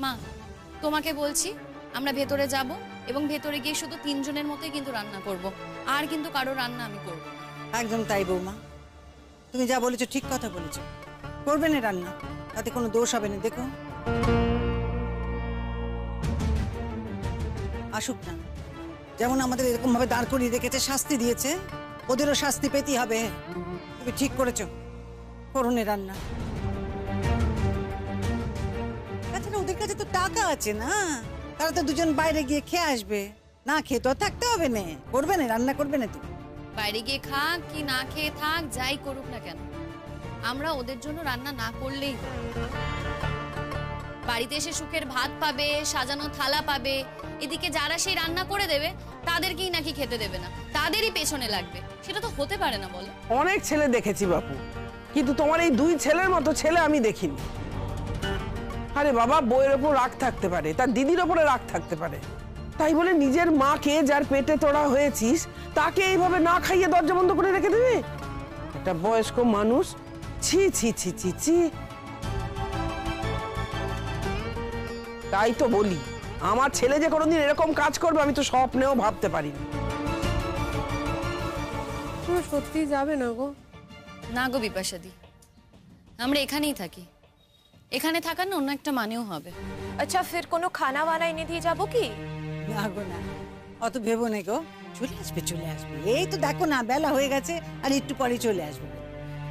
মা তোমাকে বলছি, আমরা ভেতরে যাব এবং ভেতরে গিয়ে শুধু তিনজনের মতোই কিন্তু রান্না করব, আর কিন্তু কারো রান্না আমি করব না। একদম তাই বৌমা, তুমি যা বলেছো ঠিক কথা বলেছো। করবে না রান্না, তাতে কোনো দোষ হবে না। দেখো আসুক না, যেমন আমাদের এরকম ভাবে দাঁড় করিয়ে রেখেছে, শাস্তি দিয়েছে, ওদেরও শাস্তি পেতেই হবে। তুমি ঠিক করেছো, করো না রান্না। তাছাড়া ওদের কাছে তো টাকা আছে না, তারা তো দুজন বাইরে গিয়ে খেয়ে আসবে, না খেয়ে তো থাকতে হবে না। করবে না রান্না, করবে না তুমি? বাইরে গিয়ে খাক কি না খেয়ে থাক, যাই করুক না কেন, আমরা ওদের জন্য রান্না না করলেই হয়। বাড়িতে এসে সুখের ভাত পাবে, সাজানো থালা পাবে, এদিকে যারা সেই রান্না করে দেবে তাদেরকেই নাকি খেতে দেবে না, তাদেরই পেছনে লাগবে। সেটা তো হতে পারে না বলো। অনেক ছেলে দেখেছি বাপু, কিন্তু তোমার এই দুই ছেলের মতো ছেলে আমি দেখিনি। আরে বাবা, বউয়ের ওপর রাগ থাকতে পারে, তার দিদির ওপরে রাগ থাকতে পারে, তাই বলে নিজের মাকে, যার পেটে তোড়া হয়েছিস, তাকে এইভাবে না খাইয়ে দরজা বন্ধ করে রেখে দেবে? একটা বয়স্ক মানুষ, ছি ছি ছি ছি ছি। তাই তো বলি, আমার ছেলে যে কোনোদিন এরকম কাজ করবে আমি তো স্বপ্নেও ভাবতে পারিনি। তুমি সত্যি যাবে না গো? না গো বিপাশাদি, আমরা এখানেই থাকি, এখানে থাকার না অন্য একটা মানেও হবে। আচ্ছা ফির কোনো খানা বানা এনে দিয়ে যাবো কি? না গো না, অত ভেবো না গো, চলে আসবে চলে আসবে। এই তো দেখো না, বেলা হয়ে গেছে, আর একটু পরে চলে আসবে।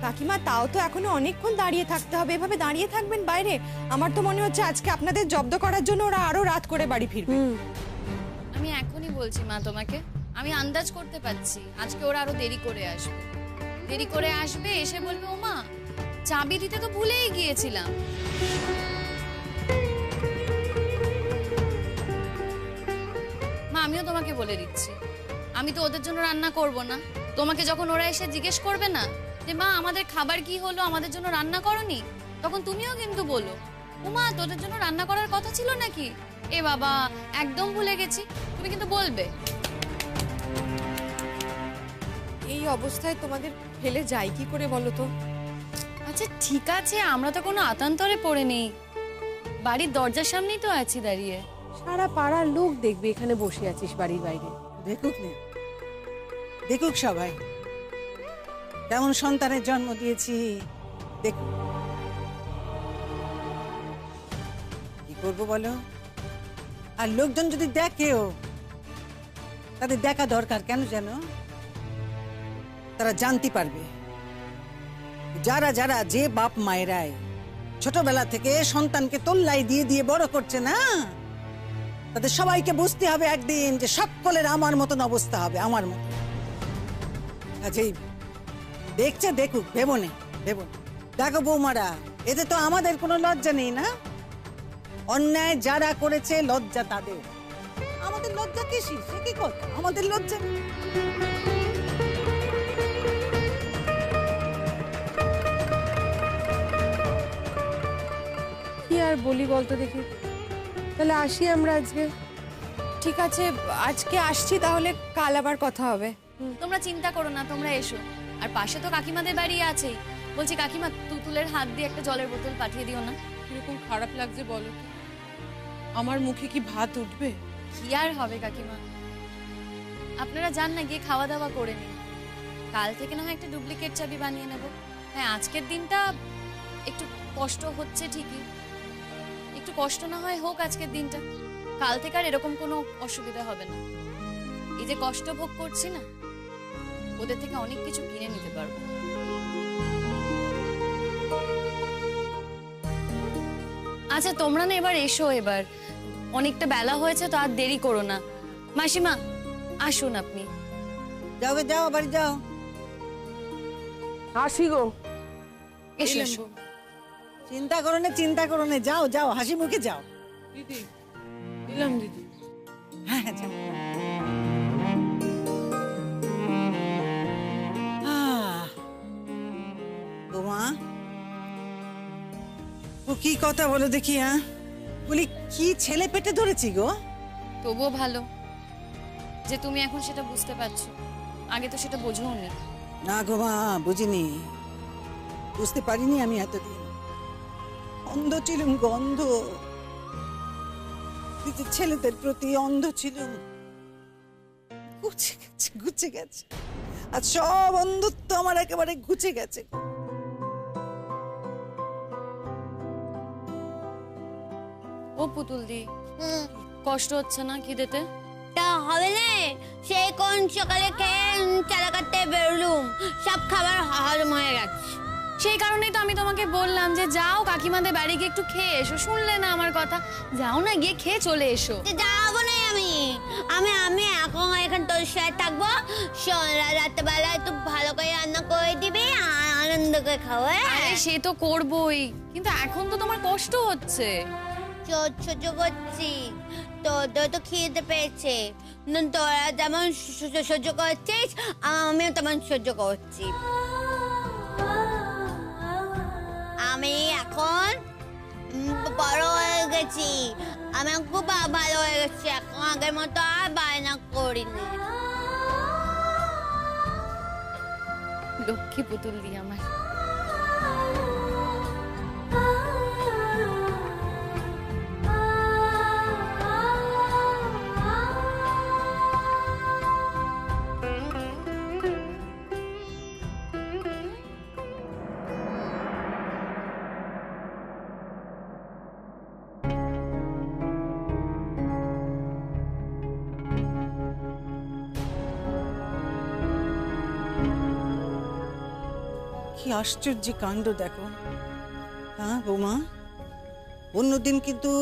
কাকিমা তাও তো এখনো অনেকক্ষণ দাঁড়িয়ে থাকতে হবে, এভাবে দাঁড়িয়ে থাকবেন বাইরে? আমার তো মনে হচ্ছে আজকে আপনাদের জব্দ করার জন্য ওরা আরো রাত করে বাড়ি ফিরবে। আমি এখনই বলছি মা তোমাকে, আমি আন্দাজ করতে পারছি আজকে ওরা আরো দেরি করে আসবে। দেরি করে আসবে, এসে বলবে ও মা চাবি দিতে তো ভুলেই গিয়েছিলাম। মা আমিও তোমাকে বলে দিচ্ছি, আমি তো ওদের জন্য রান্না করব না। তোমাকে যখন ওরা এসে জিজ্ঞেস করবে না যে মা আমাদের খাবার কি হলো, আমাদের জন্য রান্না করনি, তখন তুমিও কিন্তু বলো ও মা তোদের জন্য রান্না করার কথা ছিল নাকি, এ বাবা একদম ভুলে গেছি, তুমি কিন্তু বলবে। এই অবস্থায় তোমাদের ফেলে যাই কি করে বলো তো? আচ্ছা ঠিক আছে, আমরা তো কোনো আতান্তরে পড়ে নেই, বাড়ির দরজার সামনেই তো আছি দাঁড়িয়ে। সারা পাড়ার লোক দেখবে এখানে বসে আছিস বাড়ির বাইরে। দেখুক না, দেখুক সবাই কেমন সন্তানের জন্ম দিয়েছি। দেখুক, কি করবো বলো? আর লোকজন যদি দেখেও, তাদের দেখা দরকার কেন জানো? তারা জানতে পারবে যারা যারা যে বাপ মায়েরাই ছোটবেলা থেকে সন্তানকে তোল্লাই দিয়ে দিয়ে বড় করছে না, তাদের সবাইকে বুঝতে হবে একদিন যে সকলের আমার মতন অবস্থা হবে, আমার মতন। কাজেই দেখছে দেখুক, ভেবো না ভেবো না। দেখো বৌমারা, এতে তো আমাদের কোনো লজ্জা নেই না? অন্যায় যারা করেছে লজ্জা তাদের, আমাদের লজ্জা কিসি? সে কি কথা, আমাদের লজ্জা নেই। কি আর বলি বলতো দেখি, তাহলে আসি আমরা আজকে। ঠিক আছে আজকে আসছি, তাহলে কাল আবার কথা হবে। তোমরা চিন্তা করো না, তোমরা এসো। আর পাশে তো কাকিমাদের বাড়ি আছেই, বলছি কাকিমা তুতুলের হাত দিয়ে একটা জলের বোতল পাঠিয়ে দিও না। কিরকম খারাপ লাগছে বলো তো, আমার মুখে কি ভাত উঠবে? কি আর হবে কাকিমা, আপনারা যান না, গিয়ে খাওয়া দাওয়া করে নিন। কাল থেকে না হয় একটা ডুপ্লিকেট চাবি বানিয়ে নেব। হ্যাঁ আজকের দিনটা একটু কষ্ট হচ্ছে ঠিকই, একটু কষ্ট না হয় হোক আজকের দিনটা, কাল থেকে আর এরকম কোনো অসুবিধা হবে না। এই যে কষ্ট ভোগ করছি না, ওদের থেকে অনেক কিছু কিনে নিতে পারবো। আচ্ছা তোমরা না এবার এসো, এবার অনেকটা বেলা হয়েছে তো, আর দেরি করো না। মাসিমা আসুন আপনি। যাও গে, যাও বাড়ি যাও। আসি গো। এসো এসো। চিন্তা করো না, চিন্তা করো না, যাও যাও, হাসি মুখে যাও। দিদি দিলাম দিদি। হ্যাঁ হ্যাঁ যাও। তোমা ও কি কথা বলো দেখি? হ্যাঁ বলি, কি ছেলে পেটে ধরেছি গো? তবুও ভালো যে তুমি এখন সেটা বুঝতে পারছো, আগে তো সেটা বোঝোনি। না গো মা, বুঝিনি, বুঝতে পারিনি আমি এতদিন। অন্ধ ছিলুম, গন্ধ। নিজের ছেলেদের প্রতি অন্ধ ছিলুম, ঘুচে গেছে। আর সব অন্ধত্ব আমার একেবারে ঘুচে গেছে। ও পুতুল দি, কষ্ট হচ্ছে না খিদেতে? তা হবে না, সেই কোন সকালে খেয়ে চালা কাটতে বেরোলুম, সব খাবার হজম হয়ে গেছে। সেই কারণেই তো আমি তোমাকে বললাম যে যাও কাকিমাদের বাড়ি গিয়ে একটু খেয়ে এসো। শুনলে না আমার কথা? যাও না, গিয়ে খেয়ে চলে এসো। যাবো না আমি আমি আমি এখন এখানে তোর সাথে থাকবো। রাত্রেবেলা একটু ভালো করে রান্না করে দিবি, আনন্দ করে খাবো। আরে সে তো করবই, কিন্তু এখন তো তোমার কষ্ট হচ্ছে। সহ্য করছি, তোদের তো খিদে পেয়েছে, তোরা যেমন সহ্য করছিস আমিও তেমন সহ্য করছি। আমি এখন বড় হয়ে গেছি, আমি খুব ভালো হয়ে গেছি, এখন আগের মতো আর বায়না করি না। লক্ষ্মী পুতুল দি আমার। কি আশ্চর্য কাণ্ড দেখো। হ্যাঁ বৌমা, অন্যদিন কিন্তু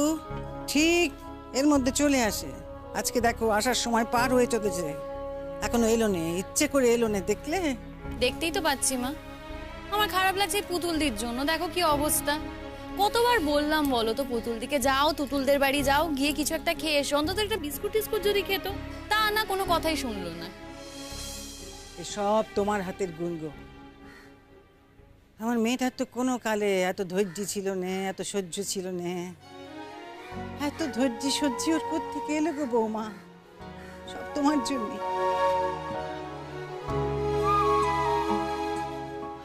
ঠিক এর মধ্যে চলে আসে। আজকে দেখো আসার সময় পার হয়ে চলেছে, এখনো এলো নে, ইচ্ছে করে এলো নে। দেখলে? দেখতেই তো পাচ্ছি মা, আমার খারাপ লাগছে পুতুলদির জন্য। দেখো কি অবস্থা। কতবার বললাম বলো তো পুতুলদিকে, যাও তুতুলদের বাড়ি যাও, গিয়ে কিছু একটা খেয়ে এসো, অন্তত একটা বিস্কুট টিস্কুট যদি খেতো। তা না, কোনো কথাই শুনলো না। সব তোমার হাতের গুণ গো। আমার মেয়েটার তো কোনো কালে এত ধৈর্য ছিল না, এত সহ্য ছিল না। এত ধৈর্য সহ্য ওর কোত্থেকে এলো গো বৌমা? সব তোমার জন্য।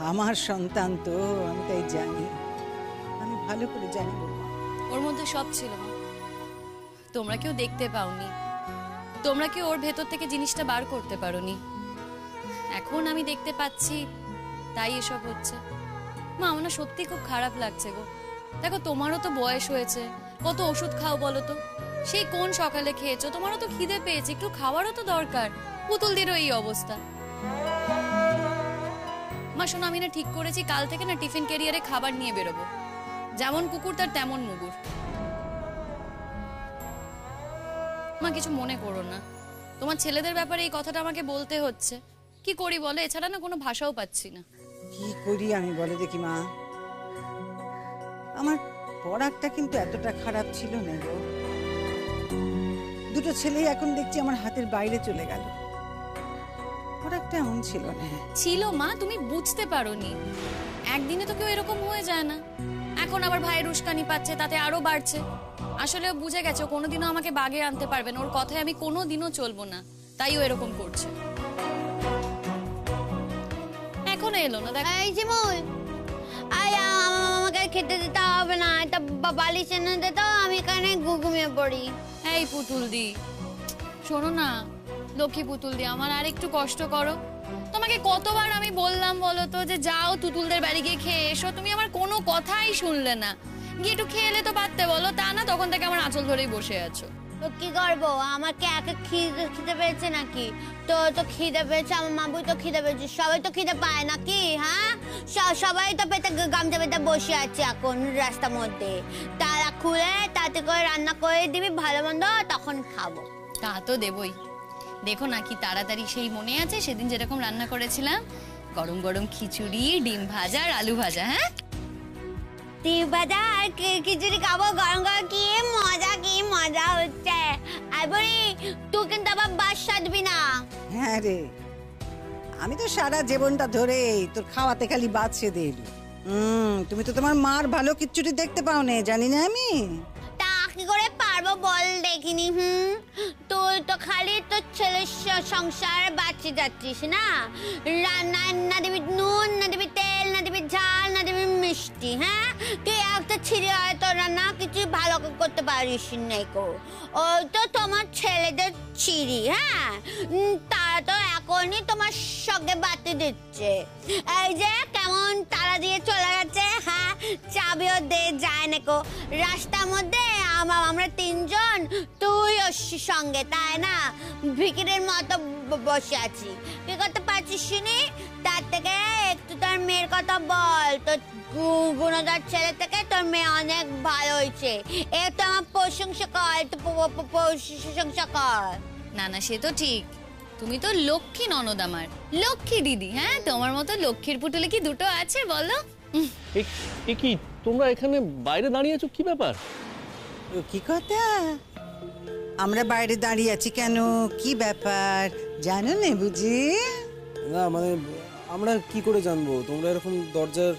আমার সন্তান তো, আমি তাই জানি, আমি ভালো করে জানি বৌমা। ওর মধ্যে সব ছিল মা, তোমরা কেউ দেখতে পাওনি, তোমরা কেউ ওর ভেতর থেকে জিনিসটা বার করতে পারোনি। এখন আমি দেখতে পাচ্ছি, তাই এসব হচ্ছে। মা আমার না সত্যি খুব খারাপ লাগছে গো। দেখো তোমারও তো বয়স হয়েছে, কত ওষুধ খাও বলো তো? সেই কোন সকালে খেয়েছো, তোমারও তো খিদে পেয়েছে, একটু খাওয়ারও তো দরকার। পুতুলদেরও এই অবস্থা। মা শোনো, আমি না ঠিক করেছি কাল থেকে না টিফিন ক্যারিয়ারে খাবার নিয়ে বেরোবো। যেমন কুকুর তার তেমন মুগুর। মা কিছু মনে করো না, তোমার ছেলেদের ব্যাপারে এই কথাটা আমাকে বলতে হচ্ছে। কি করি বলে, এছাড়া না কোনো ভাষাও পাচ্ছি না। কি করি আমি বলে দেখি মা? আমার পড়াটা কিন্তু এতটা খারাপ ছিল না গো। দুটো ছেলেই এখন দেখছি আমার হাতের বাইরে চলে গেল। পড়াটা এমন ছিল না। ছিল মা, তুমি বুঝতে পারোনি। একদিনে তো কেউ এরকম হয়ে যায় না। এখন আবার ভাইয়ের উস্কানি পাচ্ছে, তাতে আরো বাড়ছে। আসলে ও বুঝে গেছে ও কোনোদিনও আমাকে বাগে আনতে পারবে না, ওর কথায় আমি কোনোদিনও চলবো না, তাই ও এরকম করছে। এখনো এলো না, দেখ। এই শিমুল, আমাকে খেতে দিতে হবে না, এটা বালিশ এনে দে তো, আমি এখানে ঘুমিয়ে পড়ি। এই পুতুল দি, শোনো না, লক্ষ্মী পুতুল দি আমার, আর একটু কষ্ট করো। তোমাকে কতবার আমি বললাম বলো তো যে যাও তুতুলদের বাড়ি গিয়ে খেয়ে এসো, তুমি আমার কোনো কথাই শুনলে না। গিয়ে একটু খেয়ে এলে তো পারতে বলো, তা না তখন থেকে আমার আঁচল ধরেই বসে আছো। তো কি করবো, আমাকে একা খিদে পেয়েছে নাকি? তো তো খিদে পেয়েছে, আমার মাবুই তো খিদে পেয়েছে, সবাই তো খিদে পায় নাকি? হ্যাঁ, সবাই তো পেটে গামছা পেতে বসে আছে এখন রাস্তার মধ্যে। তারা খুলে তাতে করে রান্না করে দিবি ভালো মন্দ, তখন খাবো। তা তো দেবই। দেখো না কি তাড়াতাড়ি, সেই মনে আছে সেদিন যেরকম রান্না করেছিলাম, গরম গরম খিচুড়ি, ডিম ভাজা আর আলু ভাজা। হ্যাঁ, ডিম ভাজা আর খিচুড়ি খাবো গরম গরম, কি মজা হচ্ছে। আর বলি তুই কিন্তু আবার বাস সাজবি না। হ্যাঁ রে, আমি তো সারা জীবনটা ধরে তোর খাওয়াতে খালি বাদ সেধে এলি। তুমি তো তোমার মার ভালো কিচ্ছুটি দেখতে পাও না, জানি না আমি। তা কি করে পারবো বল দেখিনি? তুই তো খালি তোর ছেলের সংসার বাঁচিয়ে যাচ্ছিস না। রান্না না দিবি নুন, না দিবি তেল, না দিবি ঝাল, না দিবি মিষ্টি, হ্যাঁ? তুই একটা ছিঁড়ে হয় তোরা না কিছু ভালো করতে পারিস নাই কো। ওই তো তোমার ছেলেদের ছিঁড়ি, হ্যাঁ? তারা তো এখনই তোমার সঙ্গে বাতি দিচ্ছে। এই যে কেমন তালা দিয়ে চলে গেছে, হ্যাঁ? চাবিও দে যায় না কো। রাস্তার মধ্যে আমরা তিনজন, তুই ওর সঙ্গে, তাই না? ভিকিরের মতো বসে আছি। কি করতে পারছিস শুনি? তার থেকে একটু তোর মেয়ের কথা বল। তোর গুণদার ছেলে থেকে তোর মেয়ে অনেক ভালো হয়েছে। একটু আমার প্রশংসা কর, একটু প্রশংসা কর। না না, সে তো ঠিক, তুমি তো লক্ষ্মী ননদ আমার, লক্ষ্মী দিদি। হ্যাঁ, তোমার মতো লক্ষ্মীর পুতুলে কি দুটো আছে বলো? এ কি তোমরা এখানে বাইরে দাঁড়িয়ে আছো, কি ব্যাপার? ও কি কথা? আমরা বাইরে দাঁড়িয়ে আছি কেন? কি ব্যাপার জানো না বুঝি? না মানে আমরা কি করে জানবো? তোমরা এরকম দরজার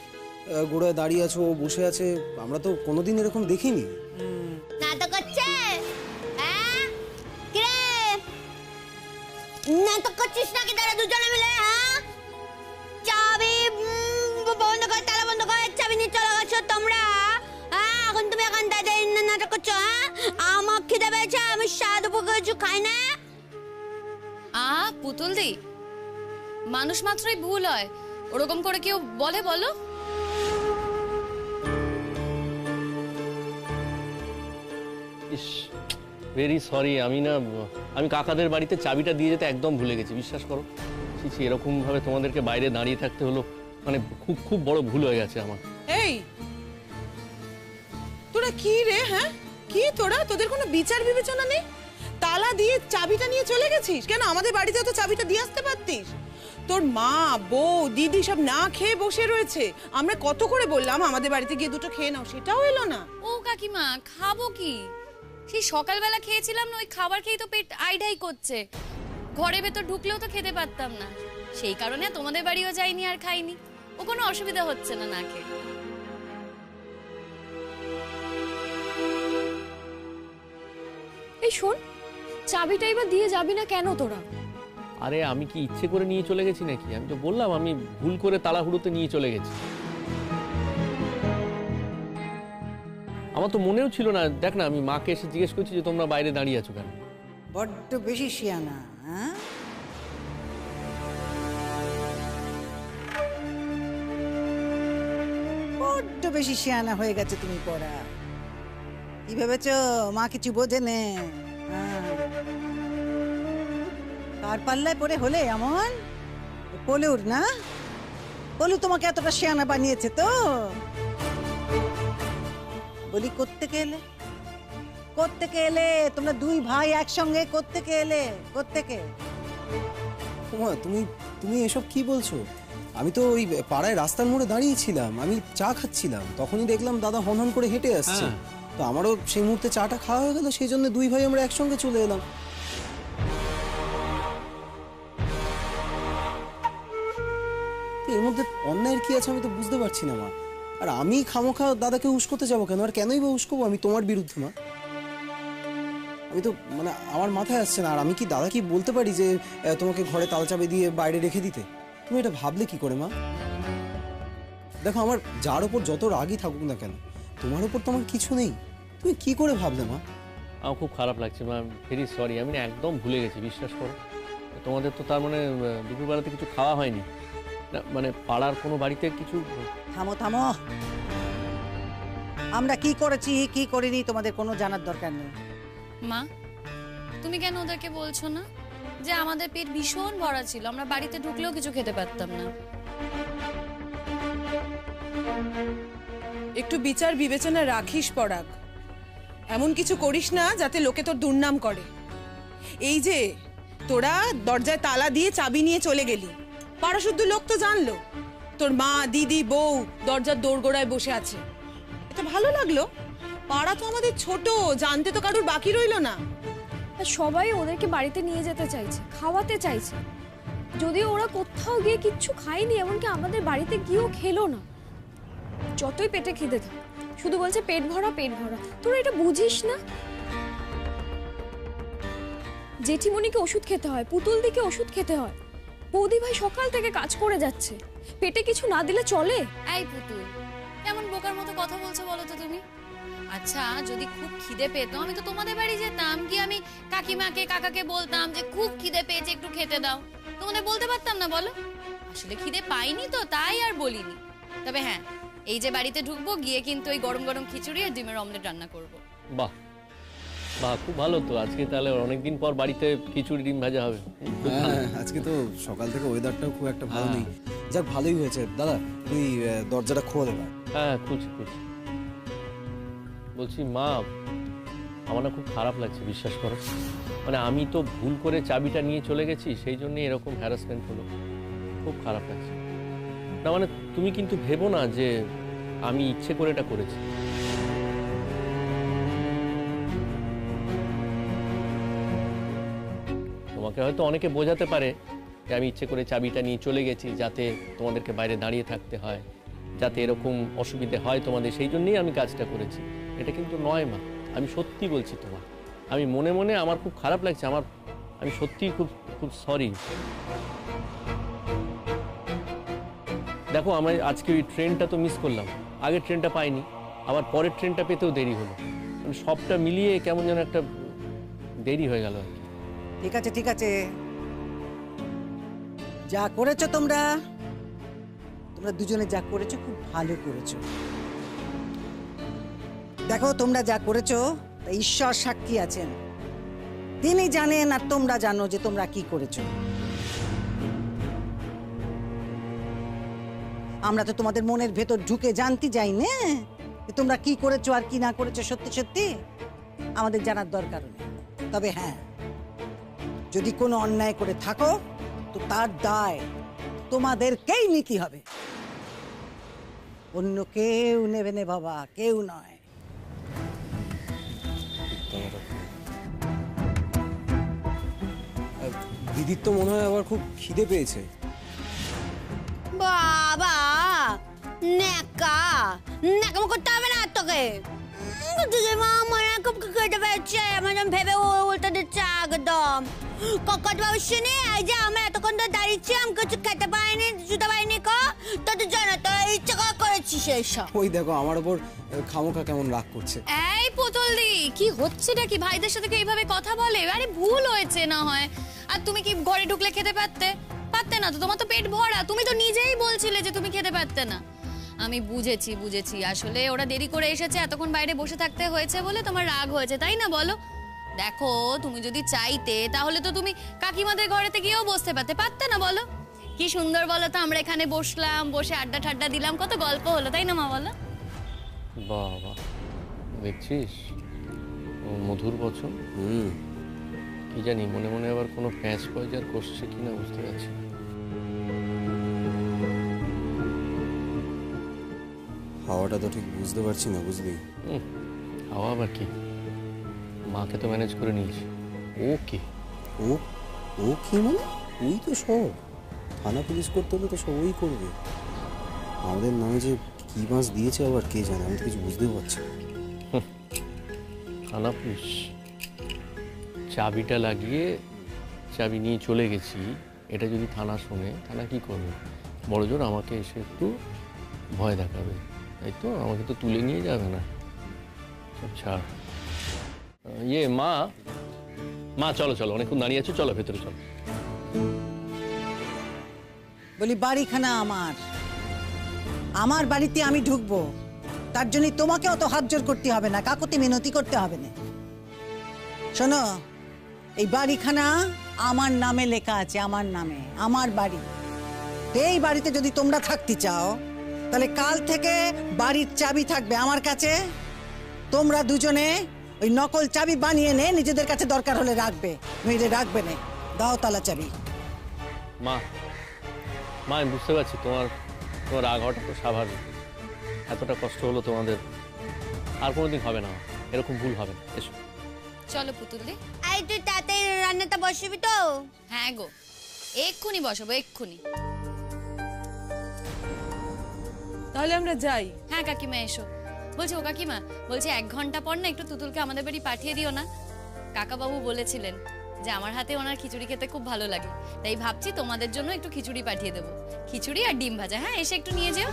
গোড়ায় দাঁড়িয়ে আছো, ও বসে আছে, আমরা তো কোনোদিন এরকম দেখিনি। নাটক করছে, হ্যাঁ? কিরে নাটক করছিস নাকি তারা দুজনে মিলে? হ্যাঁ, চাবি বন্ধ কর, তালা বন্ধ কর, চাবি নিয়ে চলে গেছো তোমরা। হ্যাঁ, এখন তুমি এখন দাদা নাটক করছো? হ্যাঁ, আমার খিদে পেয়েছে, আমি স্বাদ উপকার কিছু খাই না। পুতুল দি, মানুষ মাত্রই ভুল হয়, ওরকম করে কেউ বলে বলো? ইস, ভেরি সরি। আমি কাকাদের বাড়িতে চাবিটা দিয়ে যেতে একদম ভুলে গেছি, বিশ্বাস করো। ছি, এরকম ভাবে তোমাদেরকে বাইরে দাঁড়িয়ে থাকতে হলো, মানে খুব খুব বড় ভুল হয়ে গেছে আমার। এই তোরা কি রে? হ্যাঁ, কি তোরা? তোদের কোনো বিচার বিবেচনা নেই? তালা দিয়ে চাবিটা নিয়ে চলে গেছিস কেন? আমাদের বাড়িতে তো চাবিটা দিয়ে আসতে পারতিস। তোর মা, বউ, দিদি সব না খেয়ে বসে রয়েছে। আমরা কত করে বললাম আমাদের বাড়িতে গিয়ে দুটো খেয়ে নাও, সেটাও এলো না। ও কাকিমা, খাবো কি? সেই সকালবেলা খেয়েছিলাম না, ওই খাবার খেয়ে তো পেট আইডাই করছে। ঘরে ভেতর ঢুকলেও তো খেতে পারতাম না, সেই কারণে তোমাদের বাড়িও যাইনি আর খাইনি। ও কোনো অসুবিধা হচ্ছে না না খেয়ে। এই শোন, চাবিটা এবার দিয়ে যাবি না কেন তোরা? আরে আমি কি ইচ্ছে করে নিয়ে চলে গেছি নাকি? আমি তো বললাম আমি ভুল করে তাড়াহুড়োতে নিয়ে চলে গেছি। আমার তো মনেও ছিল না। দেখ না, আমি মাকে এসে জিজ্ঞেস করছি যে তোমরা বাইরে দাঁড়িয়ে আছো কেন। বড্ড বেশি শিয়ানা, হ্যাঁ? বড্ড বেশি শিয়ানা হয়ে গেছে তুমি পড়া। কি ভেবেছো মা কিছু বোঝে নে? কার পাল্লায় পড়ে হলে এমন? পলুর না? পলু তোমাকে এতটা শিয়ানা বানিয়েছে তো? বলি কোত্থেকে এলে? কোত্থেকে এলে তোমরা দুই ভাই একসঙ্গে? কোত্থেকে এলে? কোত্থেকে? ওমা, তুমি এসব কি বলছো? আমি তো ওই পাড়ায় রাস্তার মোড়ে দাঁড়িয়েছিলাম, আমি চা খাচ্ছিলাম, তখনই দেখলাম দাদা হনহন করে হেঁটে আসছে। তো আমারও সেই মুহূর্তে চাটা খাওয়া হয়ে গেল, সেই জন্য দুই ভাই আমরা একসঙ্গে চলে এলাম। এর মধ্যে অন্যায়ের কি আছে আমি তো বুঝতে পারছি না মা। আর আমি খামোখা দাদাকে উস্কোতে যাবো কেন? আর কেনই বা উস্কোবো আমি তোমার বিরুদ্ধে মা? আমি তো মানে আমার মাথায় আসছে না। আর আমি কি দাদা কি বলতে পারি যে তোমাকে ঘরে তালা চাবি দিয়ে বাইরে রেখে দিতে? তুমি এটা ভাবলে কি করে মা? দেখো, আমার যার ওপর যত রাগই থাকুক না কেন, তোমার ওপর তো আমার কিছু নেই। তুমি কি করে ভাবলে মা? আমার খুব খারাপ লাগছে মা, ভেরি সরি। আমি না একদম ভুলে গেছি, বিশ্বাস করো। তোমাদের তো তার মানে দুপুরবেলাতে কিছু খাওয়া হয়নি না? মানে পাড়ার কোনো বাড়িতে কিছু? থামো থামো, আমরা কি করেছি কি করিনি তোমাদের কোনো জানার দরকার নেই। মা, তুমি কেন ওদেরকে বলছো না যে আমাদের পেট ভীষণ ভরা ছিল, আমরা বাড়িতে ঢুকলেও কিছু খেতে পারতাম না? একটু বিচার বিবেচনা রাখিস পরাগ। এমন কিছু করিস না যাতে লোকে তোর দুর্নাম করে। এই যে তোরা দরজায় তালা দিয়ে চাবি নিয়ে চলে গেলি, পাড়া শুদ্ধ লোক তো জানলো তোর মা, দিদি, বউ দরজার দোরগোড়ায় বসে আছে। এটা ভালো লাগলো? পাড়া তো আমাদের ছোট, জানতে তো কারোর বাকি রইলো না। সবাই ওদেরকে বাড়িতে নিয়ে যেতে চাইছে, খাওয়াতে চাইছে, যদিও ওরা কোথাও গিয়ে কিচ্ছু খায়নি, এমনকি আমাদের বাড়িতে গিয়েও খেলো না। যতই পেটে খিদে থাক, শুধু বলছে পেট ভরা পেট ভরা। তোরা এটা বুঝিস না? জেঠিমণিকে ওষুধ খেতে হয়, পুতুল দিকে ওষুধ খেতে হয়, বৌদি ভাই সকাল থেকে কাজ করে যাচ্ছে, পেটে কিছু না দিলে চলে? এই পুতুল, বলো তো তুমি? আচ্ছা যদি খুব খিদে পেতো আমি তো তোমাদের বাড়ি যেতাম, কি আমি কাকিমাকে কাকাকে বলতাম যে খুব খিদে পেয়েছে একটু খেতে দাও, তোমাদের বলতে পারতাম না বলো? আসলে খিদে পাইনি তো তাই আর বলিনি। তবে হ্যাঁ, এই যে বাড়িতে ঢুকবো গিয়ে কিন্তু ওই গরম গরম খিচুড়ি আর ডিমের অমলেট রান্না করব। বাহ বাহ, খুব ভালো তো। আজকে তাহলে অনেকদিন পর বাড়িতে খিচুড়ি ডিম ভাজা হবে। হ্যাঁ, আজকে তো সকাল থেকে ওয়েদারটাও খুব একটা ভালো নেই। যাক, ভালোই হয়েছে। দাদা তুই দরজাটা খোলা দেবা। হ্যাঁ খুঁজছি। বলছি মা, আমার না খুব খারাপ লাগছে, বিশ্বাস করো। মানে আমি তো ভুল করে চাবিটা নিয়ে চলে গেছি, সেই জন্য এরকম হ্যারাসমেন্ট হলো। খুব খারাপ লাগছে। না মানে তুমি কিন্তু ভেবো না যে আমি ইচ্ছে করে এটা করেছি। তোমাকে হয়তো অনেকে বোঝাতে পারে যে আমি ইচ্ছে করে চাবিটা নিয়ে চলে গেছি যাতে তোমাদেরকে বাইরে দাঁড়িয়ে থাকতে হয়, যাতে এরকম অসুবিধে হয় তোমাদের, সেই জন্যই আমি কাজটা করেছি। এটা কিন্তু নয় মা, আমি সত্যি বলছি তোমার। আমি মনে মনে আমার খুব খারাপ লাগছে, আমি সত্যিই খুব খুব সরি। দেখো আমি আজকে ওই ট্রেনটা তো মিস করলাম, আগের ট্রেনটা পাইনি, আবার পরের ট্রেনটা পেতেও দেরি হলো। মানে সবটা মিলিয়ে কেমন যেন একটা দেরি হয়ে গেল আর কি। ঠিক আছে, যা করেছো তোমরা দুজনে যা করেছো খুব ভালো করেছো। দেখো তোমরা যা করেছো তা ঈশ্বর সাক্ষী আছেন, তিনি জানেন আর তোমরা জানো যে তোমরা কি করেছো। আমরা তো তোমাদের মনের ভেতর ঢুকে জানতে যাই না যে তোমরা কি করেছো আর কি না করেছো। সত্যি সত্যি আমাদের জানার দরকার নেই। তবে হ্যাঁ, যদি কোনো অন্যায় করে থাকো তো তার দায় তোমাদেরকেই নিতে হবে, অন্য কেউ নেবে না বাবা, কেউ নয়। দিদির তো মনে হয় আবার খুব খিদে পেয়েছে। বাবা ন্যাকামো করতে হবে না তোকে। দিদিমা আমার খুব খেতে পেয়েছে, আমার যেন ভেবে উল্টো দিচ্ছে একদম। ককট বাবু শুনে এই যে আমরা এতক্ষণ ধরে দাঁড়িয়েছি, আমি কিছু খেতে পাইনি, জুতে পাইনি। তোদের জানা তো ইচ্ছে করেছিস এইসব। ওই দেখো আমার ওপর খামোখা কেমন রাগ করছে। এই পুতুলদি, কি হচ্ছেটা কি? ভাইদের সাথে কি এইভাবে কথা বলে? আরে ভুল হয়েছে না হয়। আর তুমি কি ঘরে ঢুকলে খেতে পারতে না তো? তোমার তো পেট ভরা, তুমি তো নিজেই বলছিলে যে তুমি খেতে পারতে না। আমি বুঝেছি, আসলে ওরা দেরি করে এসেছে, এতক্ষণ বাইরে বসে থাকতে হয়েছে বলে তোমার রাগ হয়েছে, তাই না? বলো, দেখো তুমি যদি চাইতে তাহলে তো তুমি কাকিমাদের ঘরেতে গিয়েও বসতে পারতে না? বলো, কি সুন্দর বলো তো, আমরা এখানে বসলাম, বসে আড্ডা ঠাড্ডা দিলাম, কত গল্প হলো, তাই না মা? বলো। বাবা দেখছিস মধুর বচন। কি জানি মনে মনে আবার কোনো প্যাঁচ পয়জার করছে কিনা বুঝতে পারছি। হাওয়াটা তো ঠিক বুঝতে পারছি না, বুঝলি? হাওয়া আবার কি? মাকে তো ম্যানেজ করে নিয়েছি। ও কি মানে ওই তো সব থানা পুলিশ করতে হলে তো সব ওই করবে। আমাদের নামে যে কি মাছ দিয়েছে আবার কে জানে, আমি তো কিছু বুঝতেও পারছি না। থানা পুলিশ? চাবিটা লাগিয়ে চাবি নিয়ে চলে গেছি, এটা যদি থানা শোনে, থানা কি করবে? বড় জোর আমাকে এসে একটু ভয় দেখাবে, তাই তো? আমাকে তো তুলে নিয়ে যাবে না। আচ্ছা মা চলো অনেকক্ষণ দাঁড়িয়ে আছো, চলো ভেতরে চলো। বলি বাড়িখানা আমার বাড়িতে আমি ঢুকবো, তার জন্য তোমাকে অত হাত জোর করতে হবে না, কাকুতি মিনতি করতে হবে না। শোনো, এই বাড়িখানা আমার নামে লেখা আছে, আমার নামে, আমার বাড়ি। এই বাড়িতে যদি তোমরা থাকতে চাও তাহলে কাল থেকে বাড়ির চাবি থাকবে আমার কাছে। তোমরা দুজনে ওই নকল চাবি বানিয়ে নে, নিজেদের কাছে দরকার হলে রাখবে, নইলে রাখবে না। দাও তালা চাবি। মা আমি বুঝতে পারছি তোমার রাগ হওয়াটা তো স্বাভাবিক। এতটা কষ্ট হলো তোমাদের, আর কোনোদিন হবে না, এরকম ভুল হবে না। এসো চলো পুতুলদি। এই তুই তাতে রান্নাটা বসবি তো? হ্যাঁ গো, এক্ষুনি বসাবো, এক্ষুনি। তাহলে আমরা যাই। হ্যাঁ কাকিমা এসো। বলছি ও কাকিমা, বলছি 1 ঘন্টা পর না একটু তুতুলকে আমাদের বাড়ি পাঠিয়ে দিও না। কাকাবাবু বলেছিলেন যে আমার হাতে ওনার খিচুড়ি খেতে খুব ভালো লাগে, তাই ভাবছি তোমাদের জন্য একটু খিচুড়ি পাঠিয়ে দেবো। খিচুড়ি আর ডিম ভাজা, হ্যাঁ এসে একটু নিয়ে যেও।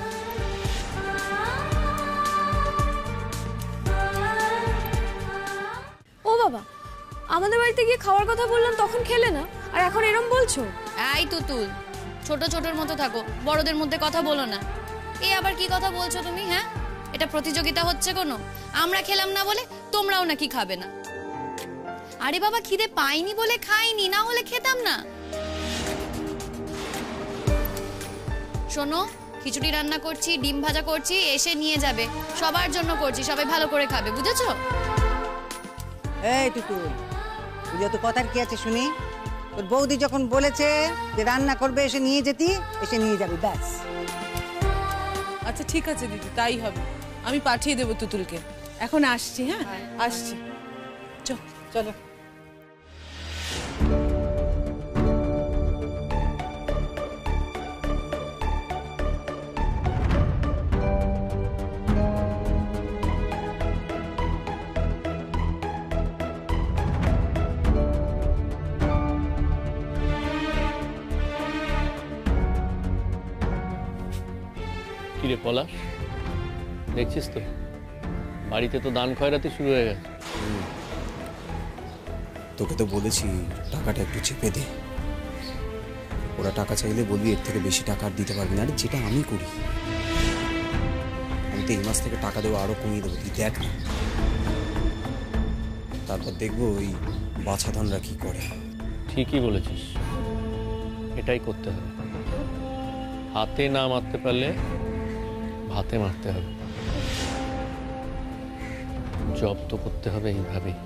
বাবা? আমাদের বাড়িতে গিয়ে খাওয়ার কথা বললাম তখন খেলে না, আর এখন এরম বলছো? এই তুতুল, ছোট ছোটর মতো থাকো, বড়দের মধ্যে কথা বলো না। এ আবার কি কথা বলছো তুমি? হ্যাঁ, এটা প্রতিযোগিতা হচ্ছে কোনো? আমরা খেলাম না বলে তোমরাও নাকি খাবে না? আরে বাবা, খিদে পাইনি বলে খাইনি, না হলে খেতাম না। শোনো, খিচুড়ি রান্না করছি, ডিম ভাজা করছি, এসে নিয়ে যাবে। সবার জন্য করছি, সবাই ভালো করে খাবে, বুঝেছো? এই টুকুল, তুই তো কথার কি আছে শুনি? তোর বৌদি যখন বলেছে যে রান্না করবে, এসে নিয়ে যেতি, এসে নিয়ে যাবে, ব্যাস। আচ্ছা ঠিক আছে দিদি, তাই হবে। আমি পাঠিয়ে দেবো তুতুলকে। এখন আসছি, হ্যাঁ আসছি। চলো। কিরে পলাশ, দেখছিস তো বাড়িতে তো দান খয়রাতি শুরু হয়ে গেছে। তোকে তো বলেছি টাকাটা একটু চেপে দে। ওরা টাকা চাইলে বলবি এর থেকে বেশি টাকা আর দিতে পারবি না। আরে যেটা আমি করি, আমি তো এই মাস থেকে টাকা দেবো আরো কমিয়ে দেবো, তুই দেখ না। তারপর দেখবো ওই বাছাধনরা কি করে। ঠিকই বলেছিস, এটাই করতে হবে। হাতে না মারতে পারলে ভাতে মারতে হবে। জব তো করতে হবে এইভাবেই।